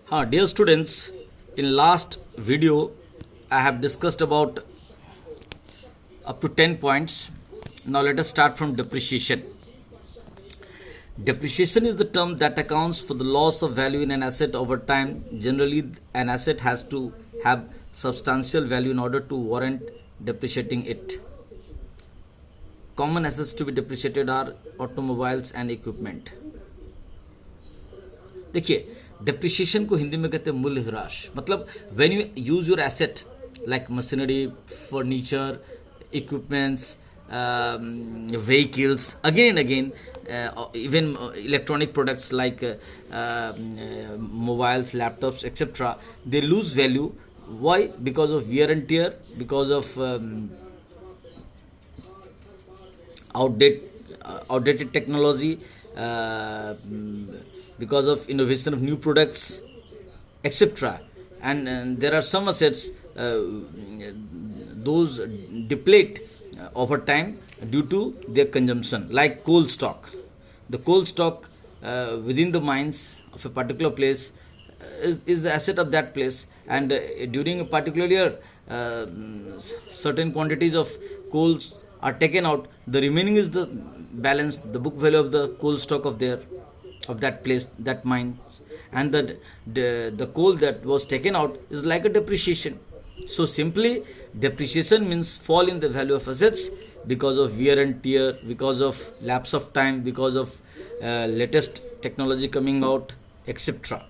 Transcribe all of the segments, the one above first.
Dear students, in last video I have discussed about up to 10 points. Now let us start from depreciation. Depreciation is the term that accounts for the loss of value in an asset over time. Generally, an asset has to have substantial value in order to warrant depreciating it. Common assets to be depreciated are automobiles and equipment. देखिए, depreciation को हिंदी में कहते हैं मूल्य ह्रास. मतलब when you use your asset like machinery, furniture, equipments, vehicles again and again, even electronic products like mobiles, laptops, etc., they lose value. Why? Because of wear and tear, because of outdated technology, because of innovation of new products, etc. And there are some assets those deplete over time due to their consumption, like coal stock. The coal stock within the mines of a particular place is the asset of that place, and during a particular year certain quantities of coals are taken out. The remaining is the balance, the book value of the coal stock of that place, that mine, and the coal that was taken out is like a depreciation. So simply, depreciation means fall in the value of assets because of wear and tear, because of lapse of time, because of latest technology coming out, etc.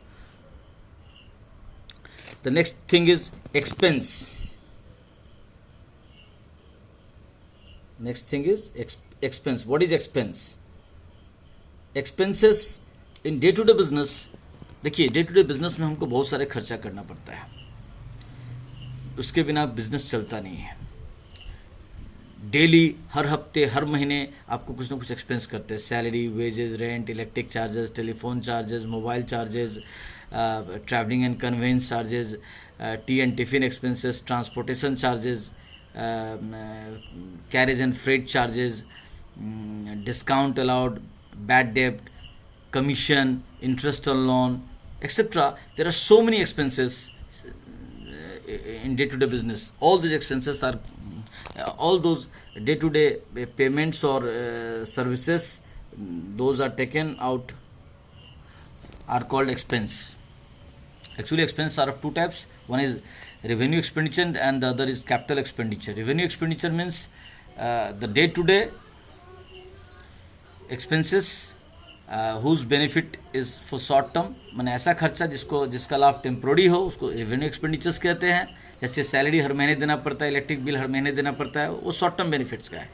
The next thing is expense. Next thing is expense. What is expense? Expenses in day to day business. देखिए, day to day business में हमको बहुत सारे खर्चा करना पड़ता है. उसके बिना बिजनेस चलता नहीं है. डेली, हर हफ्ते, हर महीने आपको कुछ ना कुछ एक्सपेंस करते हैं. Salary, wages, rent, electric charges, telephone charges, mobile charges, travelling and conveyance charges, tea and tiffin expenses, transportation charges, carriage and freight charges, discount allowed, bad debt, commission, interest on loan, etc. There are so many expenses in day-to-day business. All these expenses are, all those day-to-day payments or services, those are taken out, are called expense. Actually, expenses are of two types. One is revenue expenditure and the other is capital expenditure. Revenue expenditure means the day-to-day expenses whose benefit is for short term. मैंने ऐसा खर्चा जिसका लाभ temporary हो उसको revenue expenditures कहते हैं. जैसे सैलरी हर महीने देना पड़ता है, इलेक्ट्रिक बिल हर महीने देना पड़ता है, वो शॉर्ट टर्म बेनिफिट्स का है.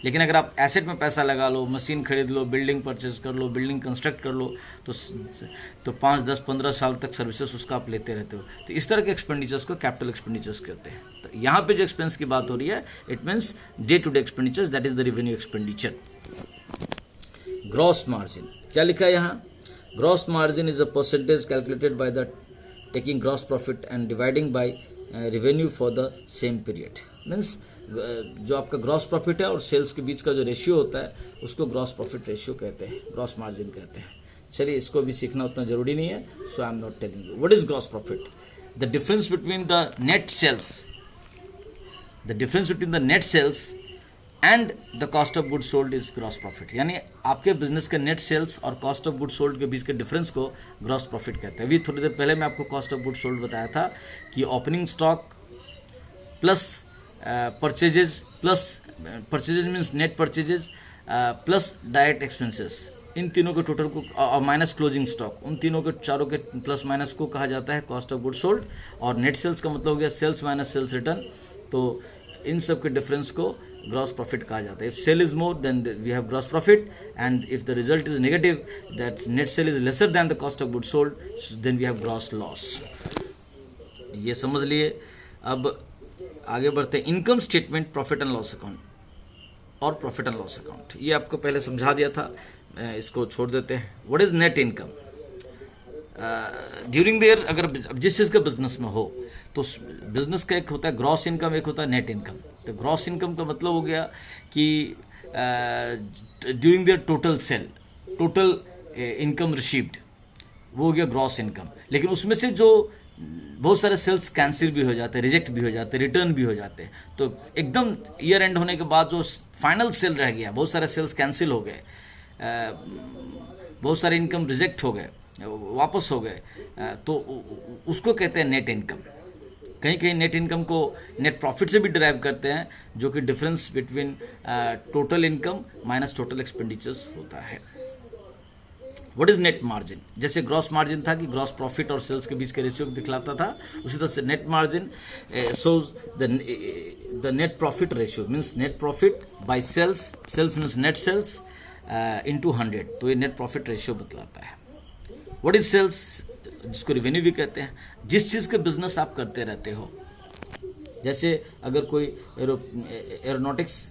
लेकिन अगर आप एसेट में पैसा लगा लो, मशीन खरीद लो, बिल्डिंग परचेज कर लो, बिल्डिंग कंस्ट्रक्ट कर लो, तो 5, 10, 15 साल तक सर्विसेज उसका आप लेते रहते हो. तो इस तरह के एक्सपेंडिचर्स को कैपिटल एक्सपेंडिचर्स कहते हैं. तो यहाँ पे जो एक्सपेंस की बात हो रही है, it means day to day expenditures, that is the revenue expenditure. Gross margin, क्या लिखा है यहाँ? Gross margin is a percentage calculated by the taking gross profit and dividing by revenue for the same period. Means जो आपका gross profit है और sales के बीच का जो रेशियो होता है उसको ग्रॉस प्रॉफिट रेशियो कहते हैं, ग्रॉस मार्जिन कहते हैं. चलिए, इसको भी सीखना उतना जरूरी नहीं है, so I am not telling you. What is gross profit? The difference between the net sales, the difference between the net sales and the cost of good sold is gross profit. यानी आपके business के net sales और cost of good sold के बीच के difference को gross profit कहते हैं. अभी थोड़ी देर पहले मैं आपको कॉस्ट ऑफ गुड सोल्ड बताया था कि opening stock plus purchases, plus purchases means net purchases plus direct expenses, इन तीनों के टोटल को माइनस क्लोजिंग स्टॉक, उन तीनों के चारों के प्लस माइनस को कहा जाता है कॉस्ट ऑफ गुड सोल्ड. और नेट सेल्स का मतलब हो गया सेल्स माइनस सेल्स रिटर्न. तो इन सब के डिफरेंस को ग्रॉस प्रॉफिट कहा जाता है. If sale is more than we have gross profit, and if the result is negative, that net sale is lesser than the cost of good sold, then we have gross loss. ये समझ लिए. अब आगे बढ़ते हैं. Income statement, profit and loss account और profit and loss account, ये आपको पहले समझा दिया था, इसको छोड़ देते हैं. What is net income? During the year, अगर जिस चीज़ का बिजनेस में हो तो बिजनेस का एक होता है ग्रॉस इनकम, एक होता है नेट इनकम. तो ग्रॉस इनकम का मतलब हो गया कि during their total sale, total income received, वो हो गया ग्रॉस इनकम। लेकिन उसमें से जो बहुत सारे सेल्स कैंसिल भी हो जाते हैं, रिजेक्ट भी हो जाते हैं, रिटर्न भी हो जाते हैं, तो एकदम ईयर एंड होने के बाद जो फाइनल सेल रह गया, बहुत सारे सेल्स कैंसिल हो गए, बहुत सारे इनकम रिजेक्ट हो गए, वापस हो गए, तो उसको कहते हैं नेट इनकम। कहीं कहीं नेट इनकम को नेट प्रॉफिट से भी डिराइव करते हैं, जो कि difference between total income minus total expenditures होता है। What is net margin? जैसे ग्रॉस मार्जिन था कि ग्रॉस प्रॉफिट और सेल्स के बीच के रेशियो को दिखलाता था, उसी तरह से net margin shows the net profit ratio, means net profit by sales, sales means net sales into 100, तो ये नेट प्रॉफिट रेशियो बतलाता है। व्हाट इज सेल्स, जिसको रेवेन्यू भी कहते हैं, जिस चीज़ के बिजनेस आप करते रहते हो। जैसे अगर कोई एरोनॉटिक्स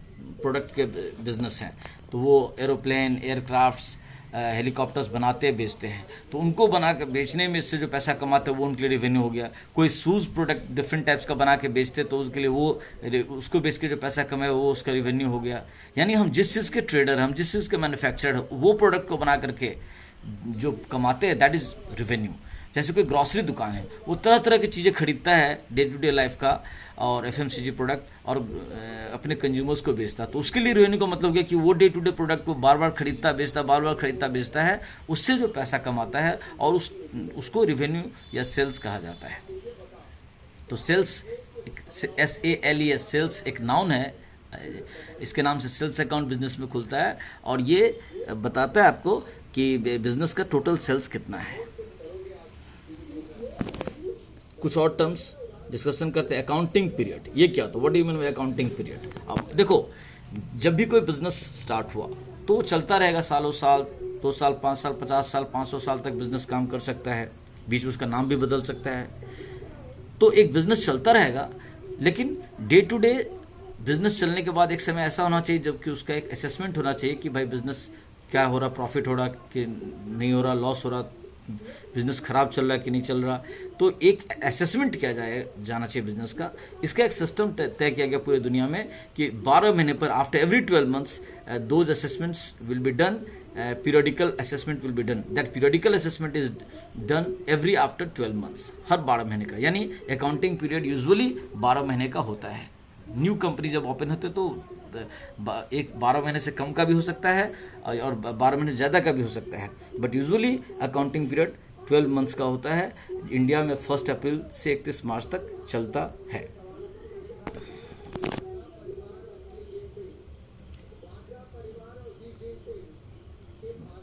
प्रोडक्ट के बिजनेस हैं, तो वो एरोप्लेन, एयरक्राफ्ट्स, हेलीकॉप्टर्स बनाते बेचते हैं, तो उनको बना के बेचने में इससे जो पैसा कमाते हैं वो उनके लिए रेवेन्यू हो गया। कोई शूज़ प्रोडक्ट डिफरेंट टाइप्स का बना के बेचते, तो उसके लिए वो उसको बेच के जो पैसा कमाए वो उसका रेवेन्यू हो गया। यानी हम जिस चीज़ के ट्रेडर, हम जिस चीज़ के मैन्युफैक्चरर, वो प्रोडक्ट को बना करके जो कमाते हैं, दैट इज़ रेवेन्यू। जैसे कोई ग्रॉसरी दुकान है, वो तरह तरह की चीज़ें खरीदता है डे टू डे लाइफ का, और एफएमसीजी प्रोडक्ट, और अपने कंज्यूमर्स को बेचता, तो उसके लिए रेवेन्यू का मतलब क्या कि वो डे टू डे प्रोडक्ट को बार बार खरीदता बेचता, बार बार खरीदता बेचता है, उससे जो पैसा कमाता है, और उसको रेवेन्यू या सेल्स कहा जाता है। तो सेल्स, SALES, सेल्स एक नाउन है, इसके नाम से सेल्स अकाउंट बिजनेस में खुलता है, और ये बताता है आपको कि बिजनेस का टोटल सेल्स कितना है। कुछ और टर्म्स डिस्कशन करते हैं। अकाउंटिंग पीरियड, ये क्या होता है? What do you mean by accounting period? अब देखो, जब भी कोई बिजनेस स्टार्ट हुआ तो वो चलता रहेगा सालों साल, 2 साल, 5 साल, 50 साल, 500 साल तक बिजनेस काम कर सकता है, बीच में उसका नाम भी बदल सकता है। तो एक बिजनेस चलता रहेगा, लेकिन डे टू डे बिजनेस चलने के बाद एक समय ऐसा होना चाहिए जबकि उसका एक असेसमेंट होना चाहिए कि भाई बिजनेस क्या हो रहा, प्रॉफिट हो रहा कि नहीं हो रहा, लॉस हो रहा, बिजनेस खराब चल रहा है कि नहीं चल रहा। तो एक असेसमेंट किया जाना चाहिए बिजनेस का। इसका एक सिस्टम तय किया गया पूरी दुनिया में कि 12 महीने पर, after every 12 months, those assessments will be done, periodical assessment will be done. That periodical assessment is done every after 12 months, हर 12 महीने का। यानी अकाउंटिंग पीरियड यूजुअली 12 महीने का होता है। न्यू कंपनी जब ओपन होते तो एक 12 महीने से कम का भी हो सकता है और 12 महीने ज़्यादा का भी हो सकता है, but usually accounting period 12 months का होता है। इंडिया में 1 अप्रैल से 31 मार्च तक चलता है।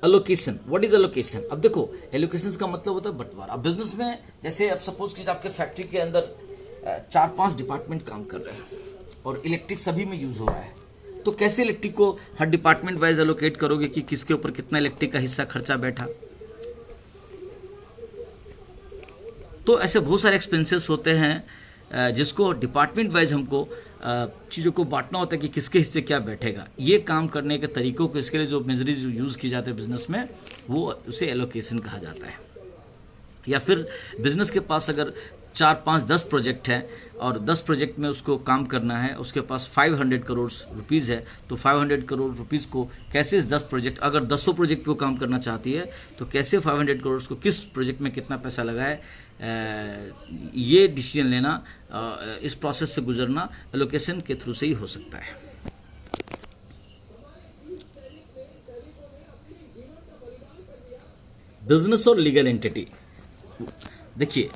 Allocation, what is allocation? अब देखो, एलोकेशन का मतलब होता है बंटवारा। अब बिजनेस में जैसे अब सपोज कीजिए आपके फैक्ट्री के अंदर 4-5 डिपार्टमेंट काम कर रहे हैं और इलेक्ट्रिक सभी में यूज हो रहा है, तो कैसे इलेक्ट्रिक को हर डिपार्टमेंट वाइज एलोकेट करोगे कि किसके ऊपर कितना इलेक्ट्रिक का हिस्सा खर्चा बैठा? तो ऐसे बहुत सारे एक्सपेंसेस होते हैं जिसको डिपार्टमेंट वाइज हमको चीज़ों को बांटना होता है कि किसके हिस्से क्या बैठेगा। ये काम करने के तरीकों को, इसके लिए जो मेजरीज यूज़ की जाते हैं बिजनेस में, वो उसे एलोकेशन कहा जाता है। या फिर बिजनेस के पास अगर 4, 5, 10 प्रोजेक्ट हैं और 10 प्रोजेक्ट में उसको काम करना है, उसके पास 500 करोड़ रुपीज़ है, तो 500 करोड़ रुपीज़ को कैसे इस 10 प्रोजेक्ट, अगर 100 प्रोजेक्ट को काम करना चाहती है तो कैसे 500 करोड़ को किस प्रोजेक्ट में कितना पैसा लगाए, ये डिसीजन लेना, इस प्रोसेस से गुजरना एलोकेशन के थ्रू से ही हो सकता है। बिजनेस और लीगल एंटिटी, देखिए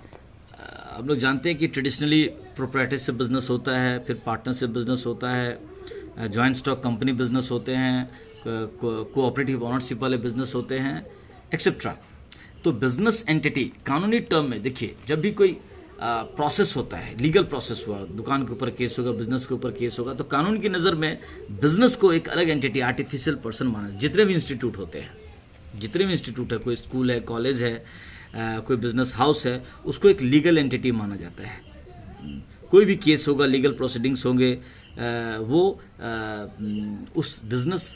हम लोग जानते हैं कि ट्रेडिशनली प्रोप्राइटरशिप बिजनेस होता है, फिर पार्टनरशिप बिजनेस होता है, जॉइंट स्टॉक कंपनी बिजनेस होते हैं, कोऑपरेटिव ओनरशिप वाले बिजनेस होते हैं, एक्सेट्रा। तो बिजनेस एंटिटी कानूनी टर्म में देखिए, जब भी कोई प्रोसेस होता है, लीगल प्रोसेस हुआ, दुकान के ऊपर केस होगा, बिजनेस के ऊपर केस होगा, तो कानून की नज़र में बिजनेस को एक अलग एंटिटी, आर्टिफिशियल पर्सन माना। जितने भी इंस्टीट्यूट होते हैं, जितने भी इंस्टीट्यूट है, कोई स्कूल है, कॉलेज है, कोई बिजनेस हाउस है, उसको एक लीगल एंटिटी माना जाता है। कोई भी केस होगा, लीगल प्रोसीडिंग्स होंगे, वो उस बिजनेस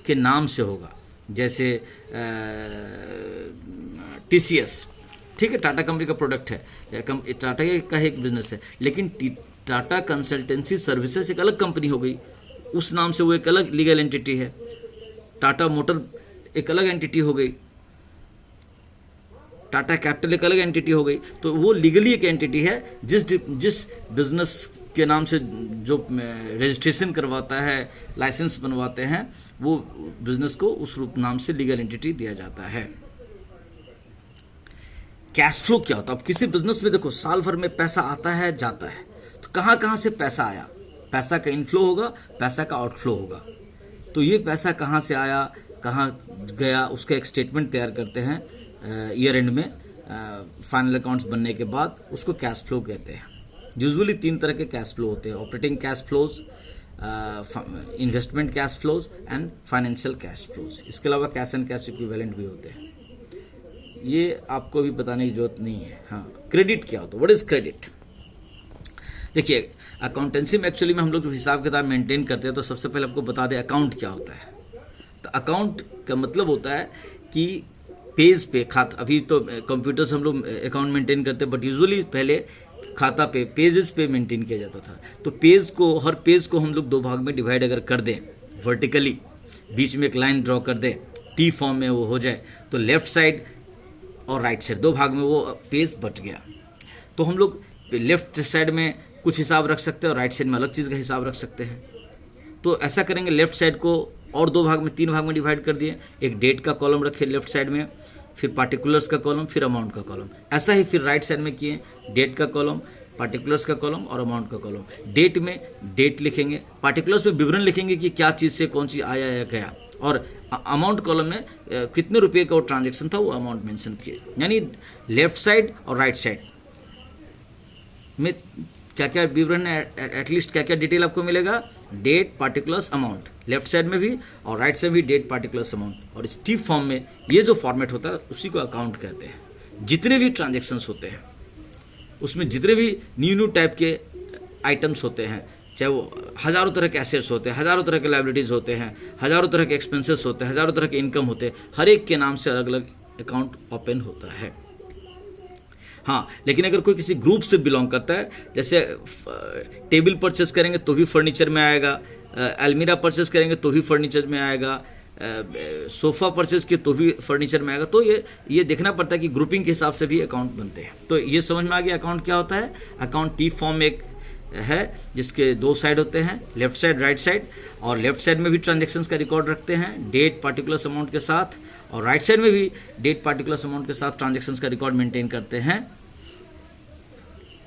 के नाम से होगा। जैसे TCS, ठीक है, टाटा कंपनी का प्रोडक्ट है, टाटा का एक बिजनेस है, लेकिन टाटा कंसल्टेंसी सर्विसेज एक अलग कंपनी हो गई, उस नाम से वो एक अलग लीगल एंटिटी है। टाटा मोटर एक अलग एंटिटी हो गई। टाटा कैपिटल एक अलग एंटिटी हो गई, तो वो लीगली एक एंटिटी है। जिस बिजनेस के नाम से जो रजिस्ट्रेशन करवाता है, लाइसेंस बनवाते हैं, वो बिजनेस को उस रूप नाम से लीगल एंटिटी दिया जाता है। कैश फ्लो क्या होता है? अब किसी बिजनेस में देखो साल भर में पैसा आता है जाता है, तो कहाँ कहाँ से पैसा आया, पैसा का इनफ्लो होगा, पैसा का आउटफ्लो होगा। तो ये पैसा कहाँ से आया, कहाँ गया, उसका एक स्टेटमेंट तैयार करते हैं ईयर एंड में, फाइनल अकाउंट्स बनने के बाद, उसको कैश फ्लो कहते हैं। यूजुअली 3 तरह के कैश फ्लो होते हैं: operating cash flows, investment cash flows and financial cash flows. इसके अलावा कैश एंड कैश इक्विवेलेंट भी होते हैं, ये आपको भी बताने की जरूरत नहीं है। हाँ, क्रेडिट क्या होता है? What is credit? देखिए, अकाउंटेंसी में एक्चुअली में हम लोग जो हिसाब किताब मेंटेन करते हैं, तो सबसे पहले आपको बता दें अकाउंट क्या होता है। तो अकाउंट का मतलब होता है कि पेज पे खाता, अभी तो कंप्यूटर से हम लोग अकाउंट मेंटेन करते हैं, बट यूजुअली पहले खाता पे, पेजेस पे मेंटेन किया जाता था। तो पेज को, हर पेज को हम लोग 2 भाग में डिवाइड अगर कर दें वर्टिकली, बीच में एक लाइन ड्रॉ कर दें, टी फॉर्म में वो हो जाए, तो लेफ्ट साइड और राइट साइड 2 भाग में वो पेज बट गया। तो हम लोग लेफ्ट साइड में कुछ हिसाब रख सकते हैं और राइट साइड में अलग चीज़ का हिसाब रख सकते हैं। तो ऐसा करेंगे, लेफ्ट साइड को और 2 भाग में, 3 भाग में डिवाइड कर दिए। एक डेट का कॉलम रखे लेफ्ट साइड में, फिर पार्टिकुलर्स का कॉलम, फिर अमाउंट का कॉलम। ऐसा ही फिर राइट साइड में किए, डेट का कॉलम, पार्टिकुलर्स का कॉलम और अमाउंट का कॉलम। डेट में डेट लिखेंगे, पार्टिकुलर्स में विवरण लिखेंगे कि क्या चीज़ से कौन चीज़ आया या गया, और अमाउंट कॉलम में कितने रुपए का वो ट्रांजैक्शन था वो अमाउंट मेंशन किए। यानी लेफ्ट साइड और राइट साइड में क्या क्या विवरण है, एटलीस्ट क्या क्या डिटेल आपको मिलेगा, date, particulars, amount, left side में भी और राइट साइड में भी डेट, पार्टिकुलर्स, अमाउंट। और स्टीप फॉर्म में ये जो फॉर्मेट होता है उसी को अकाउंट कहते हैं। जितने भी ट्रांजेक्शन्स होते हैं उसमें जितने भी न्यू टाइप के आइटम्स होते हैं, चाहे वो हज़ारों तरह के एसेट्स होते हैं, हज़ारों तरह के लायबिलिटीज़ होते हैं, हज़ारों तरह के एक्सपेंसेस होते हैं, हज़ारों तरह के इनकम होते हैं, हर एक के नाम से अलग अलग अकाउंट ओपन होता है। हाँ, लेकिन अगर कोई किसी ग्रुप से बिलोंग करता है, जैसे टेबल परचेस करेंगे तो भी फर्नीचर में आएगा, अलमीरा परचेस करेंगे तो भी फर्नीचर में आएगा, सोफ़ा परचेस किए तो भी फर्नीचर में आएगा। तो ये देखना पड़ता है कि ग्रुपिंग के हिसाब से भी अकाउंट बनते हैं। तो ये समझ में आ गया अकाउंट क्या होता है। अकाउंट टी फॉर्म एक है जिसके 2 साइड होते हैं, लेफ्ट साइड, राइट साइड, और लेफ्ट साइड में भी ट्रांजैक्शंस का रिकॉर्ड रखते हैं डेट, पार्टिकुलर्स, अमाउंट के साथ, और राइट साइड में भी डेट, पार्टिकुलर्स, अमाउंट के साथ ट्रांजैक्शंस का रिकॉर्ड मेंटेन करते हैं।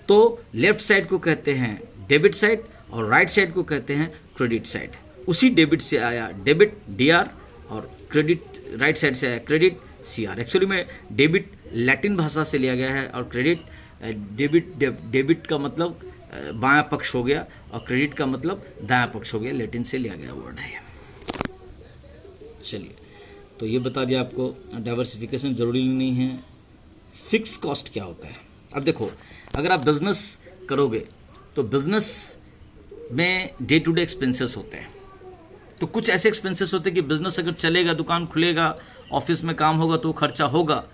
तो लेफ्ट साइड को कहते हैं डेबिट साइड और राइट साइड को कहते हैं क्रेडिट साइड। उसी डेबिट से आया डेबिट, डीआर, और क्रेडिट राइट साइड से आया क्रेडिट, सीआर। एक्चुअली में डेबिट लैटिन भाषा से लिया गया है, और क्रेडिट डेबिट का मतलब बायां पक्ष हो गया और क्रेडिट का मतलब दायां पक्ष हो गया, लैटिन से लिया गया वर्ड है। चलिए, तो ये बता दिया आपको, डाइवर्सिफिकेशन जरूरी नहीं है। फिक्स कॉस्ट क्या होता है? अब देखो, अगर आप बिजनेस करोगे तो बिजनेस में डे टू डे एक्सपेंसेस होते हैं। तो कुछ ऐसे एक्सपेंसेस होते हैं कि बिजनेस अगर चलेगा, दुकान खुलेगा, ऑफिस में काम होगा तो खर्चा होगा,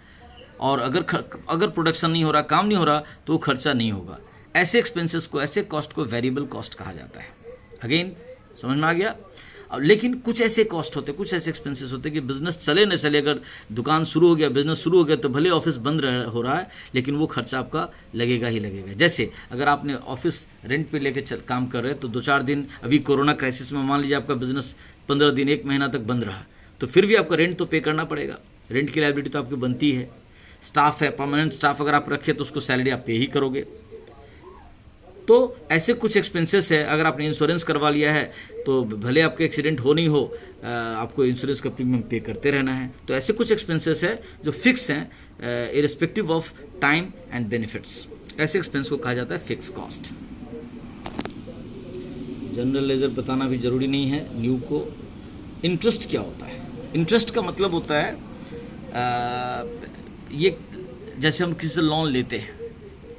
और अगर प्रोडक्शन नहीं हो रहा, काम नहीं हो रहा, तो खर्चा नहीं होगा। ऐसे एक्सपेंसेस को, ऐसे कॉस्ट को वेरिएबल कॉस्ट कहा जाता है। अगेन समझ में आ गया। लेकिन कुछ ऐसे कॉस्ट होते हैं, कुछ ऐसे एक्सपेंसेस होते हैं कि बिजनेस चले न चले, अगर दुकान शुरू हो गया, बिजनेस शुरू हो गया, तो भले ऑफिस बंद हो रहा है लेकिन वो खर्चा आपका लगेगा ही लगेगा। जैसे अगर आपने ऑफिस रेंट पे लेके काम कर रहे हैं, तो 2-4 दिन, अभी कोरोना क्राइसिस में मान लीजिए आपका बिजनेस 15 दिन, 1 महीना तक बंद रहा, तो फिर भी आपका रेंट तो पे करना पड़ेगा। रेंट की लायबिलिटी तो आपकी बनती है। स्टाफ है, परमानेंट स्टाफ अगर आप रखे तो उसको सैलरी आप पे ही करोगे। तो ऐसे कुछ एक्सपेंसेस है। अगर आपने इंश्योरेंस करवा लिया है तो भले आपके एक्सीडेंट हो नहीं हो, आपको इंश्योरेंस का प्रीमियम पे करते रहना है। तो ऐसे कुछ एक्सपेंसेस है जो फिक्स हैं irrespective of time and benefits. ऐसे एक्सपेंस को कहा जाता है फिक्स कॉस्ट। जनरल लेजर बताना भी जरूरी नहीं है न्यू को। इंटरेस्ट क्या होता है? इंटरेस्ट का मतलब होता है ये जैसे हम किसी से लोन लेते हैं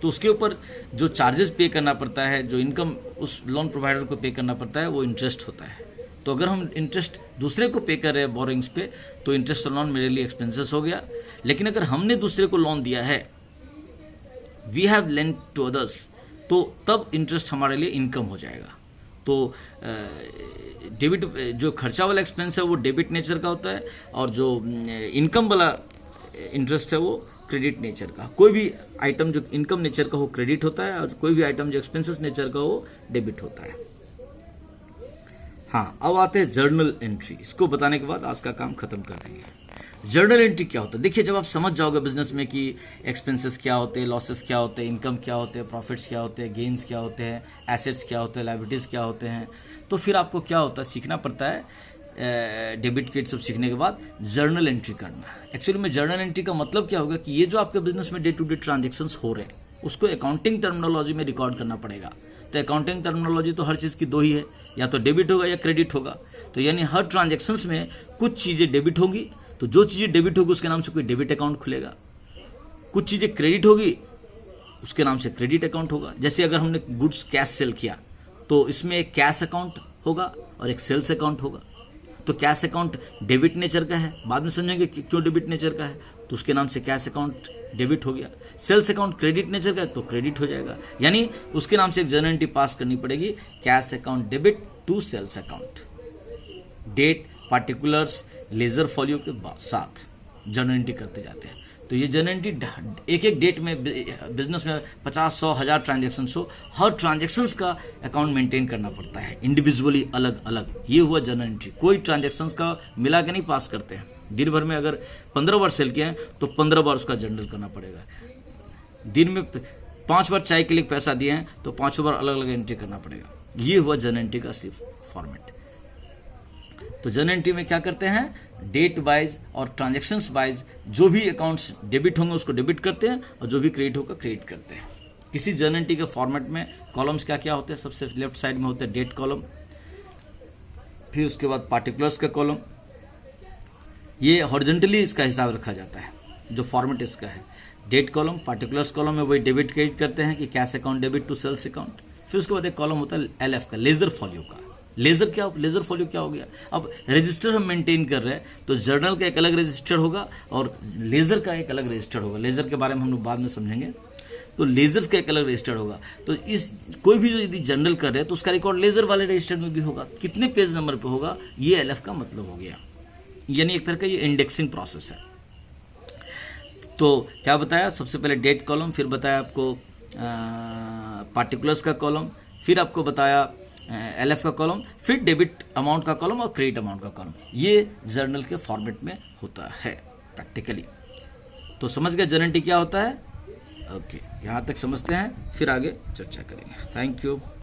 तो उसके ऊपर जो चार्जेस पे करना पड़ता है, जो इनकम उस लोन प्रोवाइडर को पे करना पड़ता है, वो इंटरेस्ट होता है। तो अगर हम इंटरेस्ट दूसरे को पे कर रहे हैं बोरिंग्स पे, तो इंटरेस्ट लोन मेरे लिए एक्सपेंसेस हो गया। लेकिन अगर हमने दूसरे को लोन दिया है, we have lent to others, तो तब इंटरेस्ट हमारे लिए इनकम हो जाएगा। तो डेबिट जो खर्चा वाला एक्सपेंस है वो डेबिट नेचर का होता है, और जो इनकम वाला इंटरेस्ट है वो क्रेडिट नेचर का, कोई भी आइटम जो इनकम नेचर का हो क्रेडिट होता है, और कोई भी आइटम जो एक्सपेंसेस नेचर का हो डेबिट होता है। हाँ, अब आते हैं जर्नल एंट्री। इसको बताने के बाद आज का काम खत्म कर देंगे। जर्नल एंट्री क्या होता है? देखिए, जब आप समझ जाओगे बिजनेस में कि एक्सपेंसेस क्या होते हैं, लॉसेस क्या होते हैं, इनकम क्या होते हैं, प्रॉफिट्स क्या होते हैं, गेन्स क्या होते हैं, एसेट्स क्या होते हैं, लायबिलिटीज़ क्या होते हैं, तो फिर आपको क्या होता है, सीखना पड़ता है। डेबिट क्रेडिट सब सीखने के बाद जर्नल एंट्री करना। एक्चुअली में जर्नल एंट्री का मतलब क्या होगा कि ये जो आपके बिजनेस में डे टू डे ट्रांजेक्शन्स हो रहे हैं उसको अकाउंटिंग टर्मिनोलॉजी में रिकॉर्ड करना पड़ेगा। तो अकाउंटिंग टर्मिनोलॉजी तो हर चीज़ की दो ही है, या तो डेबिट होगा या क्रेडिट होगा। तो यानी हर ट्रांजेक्शन्स में कुछ चीज़ें डेबिट होगी, तो जो चीज़ें डेबिट होगी उसके नाम से कोई डेबिट अकाउंट खुलेगा, कुछ चीज़ें क्रेडिट होगी उसके नाम से क्रेडिट अकाउंट होगा। जैसे अगर हमने गुड्स कैश सेल किया तो इसमें एक कैश अकाउंट होगा और एक सेल्स अकाउंट होगा। तो कैश अकाउंट डेबिट नेचर का है, बाद में समझेंगे कि क्यों डेबिट नेचर का है, तो उसके नाम से कैश अकाउंट डेबिट हो गया। सेल्स अकाउंट क्रेडिट नेचर का है तो क्रेडिट हो जाएगा, यानी उसके नाम से एक जर्नल एंट्री पास करनी पड़ेगी, cash account debit to sales account, date particulars ledger folio के साथ जर्नल एंट्री करते जाते हैं। तो ये जर्नल एंट्री एक एक डेट में बिजनेस में 50, 100, 1000 ट्रांजेक्शन्स हो, हर ट्रांजेक्शन्स का अकाउंट मेंटेन करना पड़ता है इंडिविजुअली, अलग अलग। ये हुआ जर्नल एंट्री। कोई ट्रांजेक्शन्स का मिला के नहीं पास करते हैं। दिन भर में अगर 15 बार सेल किया है तो 15 बार उसका जर्नल करना पड़ेगा। दिन में 5 बार चाय के लिए पैसा दिए हैं तो 5 बार अलग अलग एंट्री करना पड़ेगा। ये हुआ जर्नल एंट्री का सिर्फ फॉर्मेट। तो जर्नल एंट्री में क्या करते हैं, डेट वाइज और ट्रांजेक्शन्स वाइज जो भी अकाउंट्स डेबिट होंगे उसको डेबिट करते हैं और जो भी क्रेडिट होगा क्रेडिट करते हैं। किसी जर्नल एंट्री के फॉर्मेट में कॉलम्स क्या क्या होते हैं, सबसे लेफ्ट साइड में होता है डेट कॉलम, फिर उसके बाद पार्टिकुलर्स का कॉलम। ये हॉरिजॉन्टली इसका हिसाब रखा जाता है, जो फॉर्मेट इसका है। डेट कॉलम, पार्टिकुलर्स कॉलम में वही डेबिट क्रेडिट करते हैं कि cash account debit to sales account. फिर उसके बाद एक कॉलम होता है LF का, लेजर फॉलियो का। लेजर फॉलियो क्या हो गया, अब रजिस्टर हम मेंटेन कर रहे हैं तो जर्नल का एक अलग रजिस्टर होगा और लेजर का एक अलग रजिस्टर होगा। लेजर के बारे में हम लोग बाद में समझेंगे। तो लेजर्स का एक अलग रजिस्टर होगा। तो इस कोई भी जो यदि जर्नल कर रहे हैं तो उसका रिकॉर्ड लेजर वाले रजिस्टर में भी होगा, कितने पेज नंबर पे होगा, ये LF का मतलब हो गया। यानी एक तरह का ये इंडेक्सिंग प्रोसेस है। तो क्या बताया, सबसे पहले डेट कॉलम, फिर बताया आपको पार्टिकुलर्स का कॉलम, फिर आपको बताया LF का कॉलम, फिर डेबिट अमाउंट का कॉलम और क्रेडिट अमाउंट का कॉलम। ये जर्नल के फॉर्मेट में होता है प्रैक्टिकली। तो समझ गए जर्नल एंट्री क्या होता है? ओके, यहाँ तक समझते हैं, फिर आगे चर्चा करेंगे। Thank you.